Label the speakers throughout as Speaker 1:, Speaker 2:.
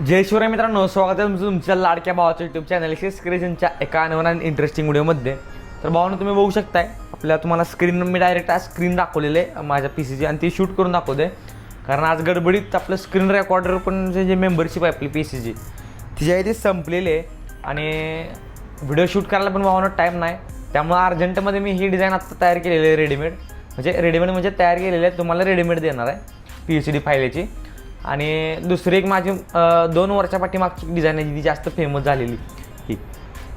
Speaker 1: जय शिवराय मित्रांनो, स्वागत आहे तुमच्या लाडक्या भावाच्या यूट्यूब चॅनल क्रिएशनच्या एका नवीन आणि इंटरेस्टिंग व्हिडिओमध्ये. तर भावानं तुम्ही बघू शकताय तुम्हाला स्क्रीन मी डायरेक्ट आज स्क्रीन दाखवलेलं आहे माझ्या PCची आणि ती शूट करून दाखवते. कारण आज गडबडीत आपलं स्क्रीन रेकॉर्डर पण जे मेंबरशिप आहे आपली PCची ती जी आहे ती संपलेली आहे आणि व्हिडिओ शूट करायला पण भावानं टाईम नाही. त्यामुळे अर्जंटमध्ये मी ही डिझाईन आत्ता तयार केलेली आहे रेडीमेड म्हणजे तयार केलेली आहे, तुम्हाला रेडीमेड देणार आहे PHD फाईलची. आणि दुसरी एक माझी 2 वर्षा पाठीमागची डिझाईन आहे जी जास्त फेमस झालेली ही.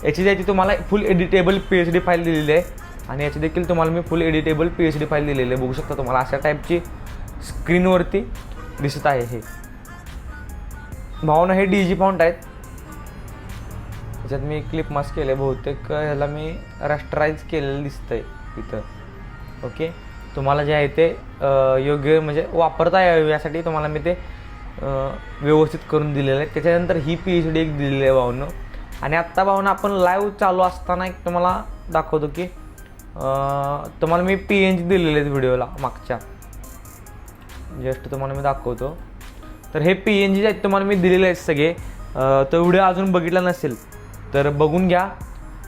Speaker 1: याची जी आहे ती तुम्हाला फुल एडिटेबल PHD फाईल दिलेली आहे आणि याची देखील तुम्हाला मी फुल एडिटेबल PHD फाईल दिलेली आहे. बघू शकता तुम्हाला अशा टाईपची स्क्रीनवरती दिसत आहे. हे भावना हे DG फॉन्ट आहेत. त्याच्यात मी क्लिप मास्क केलं आहे, बहुतेक ह्याला मी रास्टराईज केलेलं दिसतं आहे इथं. ओके, तुम्हाला जे आहे ते योग्य म्हणजे वापरता यावे यासाठी तुम्हाला मी ते व्यवस्थित करून दिलेलं आहे. त्याच्यानंतर ही PHD एक दिलेली आहे भावनं. आणि आत्ता भावना आपण लाईव्ह चालू असताना एक तुम्हाला दाखवतो की तुम्हाला मी PNG दिलेले आहेत व्हिडिओला मागच्या, जस्ट तुम्हाला मी दाखवतो. तर हे PNG आहेत तुम्हाला मी दिलेले आहेत सगळे. तो व्हिडिओ अजून बघितला नसेल तर बघून घ्या,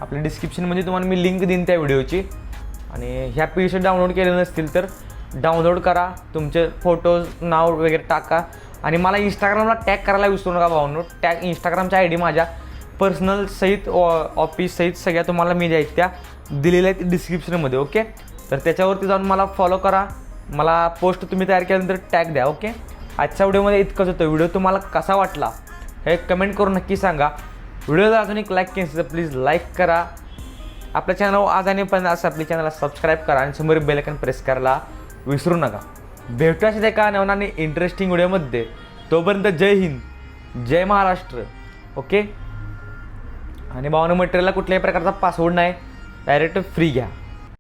Speaker 1: आपल्या डिस्क्रिप्शनमध्ये तुम्हाला मी लिंक देईन त्या व्हिडिओची. आणि ह्या PHD डाउनलोड केले नसतील तर डाउनलोड करा, तुमचे फोटोज नाव वगैरे टाका आणि मला इंस्टाग्रामला टॅग करायला विसरू नका भावनो. टॅग इंस्टाग्रामच्या ID माझ्या पर्सनल सहित ऑफिस सहित सगळ्या तुम्हाला मी द्यायच्या त्या दिलेल्या आहेत डिस्क्रिप्शनमध्ये. ओके, तर त्याच्यावरती जाऊन मला फॉलो करा, मला पोस्ट तुम्ही तयार केल्यानंतर टॅग द्या. ओके, आजच्या व्हिडिओमध्ये इतकंच होतं. व्हिडिओ तुम्हाला कसा वाटला हे कमेंट करून नक्की सांगा. व्हिडिओला अजून एक लाईक केलं तर प्लीज लाईक करा. आपल्या चॅनलवर आज आणि पण असं आपल्या चॅनलला सबस्क्राईब करा आणि समोर बेल आयकॉन प्रेस करायला विसरू नका. भेटू अशाच एका नवीन आणि इंटरेस्टिंग व्हिडिओमध्ये. तोपर्यंत जय हिंद, जय महाराष्ट्र. ओके, आणि भावना मटेरियलला कुठल्याही प्रकारचा पासवर्ड नाही, डायरेक्ट फ्री घ्या.